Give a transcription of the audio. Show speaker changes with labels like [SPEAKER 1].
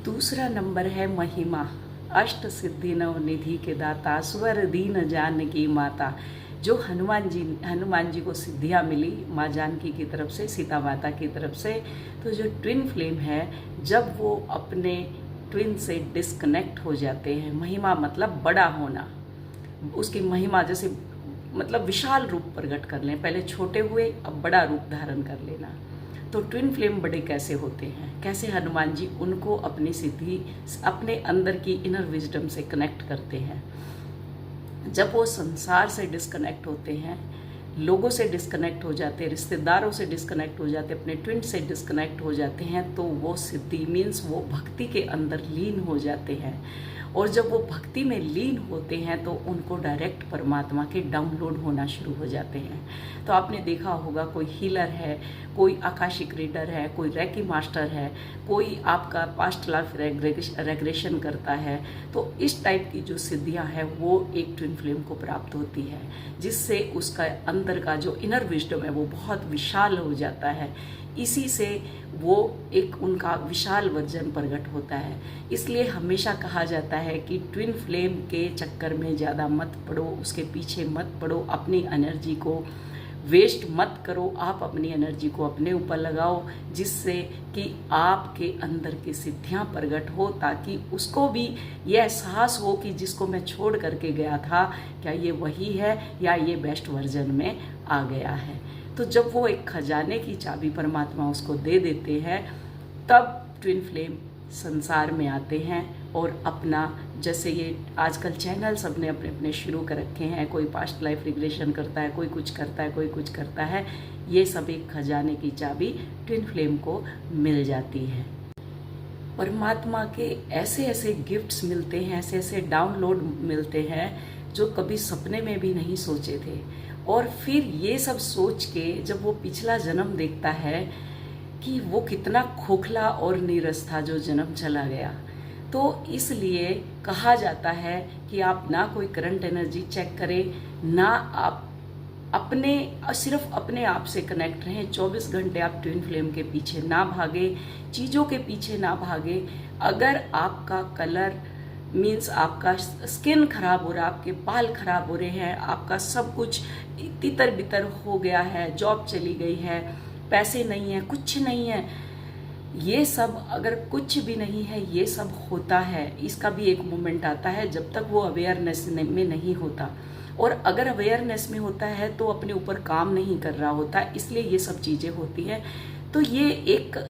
[SPEAKER 1] दूसरा नंबर है महिमा। अष्ट सिद्धि नव निधि के दाता, स्वर दीन जानकी माता। जो हनुमान जी को सिद्धियाँ मिली माँ जानकी की तरफ से, सीता माता की तरफ से, तो जो ट्विन फ्लेम है, जब वो अपने ट्विन से डिस्कनेक्ट हो जाते हैं, महिमा मतलब बड़ा होना, उसकी महिमा जैसे मतलब विशाल रूप प्रकट कर लें, पहले छोटे हुए अब बड़ा रूप धारण कर लेना। तो ट्विन फ्लेम बड़े कैसे होते हैं, कैसे हनुमान जी उनको अपनी सिद्धि, अपने अंदर की इनर विजडम से कनेक्ट करते हैं। जब वो संसार से डिस्कनेक्ट होते हैं, लोगों से डिस्कनेक्ट हो जाते हैं, रिश्तेदारों से डिस्कनेक्ट हो जाते हैं, अपने ट्विन से डिस्कनेक्ट हो जाते हैं, तो वो सिद्धि मीन्स वो भक्ति के अंदर लीन हो जाते हैं। और जब वो भक्ति में लीन होते हैं तो उनको डायरेक्ट परमात्मा के डाउनलोड होना शुरू हो जाते हैं। तो आपने देखा होगा, कोई हीलर है, कोई आकाशिक रीडर है, कोई रेकी मास्टर है, कोई आपका पास्ट लाइफ रेग्रेशन करता है, तो इस टाइप की जो सिद्धियां हैं वो एक ट्विन फ्लेम को प्राप्त होती है, जिससे उसका अंदर का जो इनर विजडम है वो बहुत विशाल हो जाता है। इसी से वो एक उनका विशाल वर्जन प्रकट होता है। इसलिए हमेशा कहा जाता है कि ट्विन फ्लेम के चक्कर में ज़्यादा मत पड़ो, उसके पीछे मत पड़ो, अपनी एनर्जी को वेस्ट मत करो। आप अपनी एनर्जी को अपने ऊपर लगाओ, जिससे कि आपके अंदर की सिद्धियां प्रकट हो, ताकि उसको भी यह एहसास हो कि जिसको मैं छोड़ करके गया था, क्या ये वही है या ये बेस्ट वर्जन में आ गया है। तो जब वो एक खजाने की चाबी परमात्मा उसको दे देते हैं, तब ट्विन फ्लेम संसार में आते हैं और अपना, जैसे ये आजकल चैनल सबने अपने अपने शुरू कर रखे हैं, कोई पास्ट लाइफ रिग्रेशन करता है, कोई कुछ करता है, कोई कुछ करता है, ये सब एक खजाने की चाबी ट्विन फ्लेम को मिल जाती है। परमात्मा के ऐसे ऐसे गिफ्ट्स मिलते हैं, ऐसे ऐसे डाउनलोड मिलते हैं जो कभी सपने में भी नहीं सोचे थे। और फिर ये सब सोच के जब वो पिछला जन्म देखता है कि वो कितना खोखला और नीरस था जो जन्म चला गया, तो इसलिए कहा जाता है कि आप ना कोई करंट एनर्जी चेक करें, ना आप सिर्फ अपने आप से कनेक्ट रहें। 24 घंटे आप ट्विन फ्लेम के पीछे ना भागे, चीज़ों के पीछे ना भागे। अगर आपका कलर मीन्स आपका स्किन खराब हो रहा है, आपके बाल खराब हो रहे हैं, आपका सब कुछ तितर बितर हो गया है, जॉब चली गई है, पैसे नहीं है, कुछ नहीं है, ये सब अगर कुछ भी नहीं है, ये सब होता है, इसका भी एक मोमेंट आता है जब तक वो अवेयरनेस में नहीं होता। और अगर अवेयरनेस में होता है तो अपने ऊपर काम नहीं कर रहा होता, इसलिए ये सब चीज़ें होती हैं। तो ये एक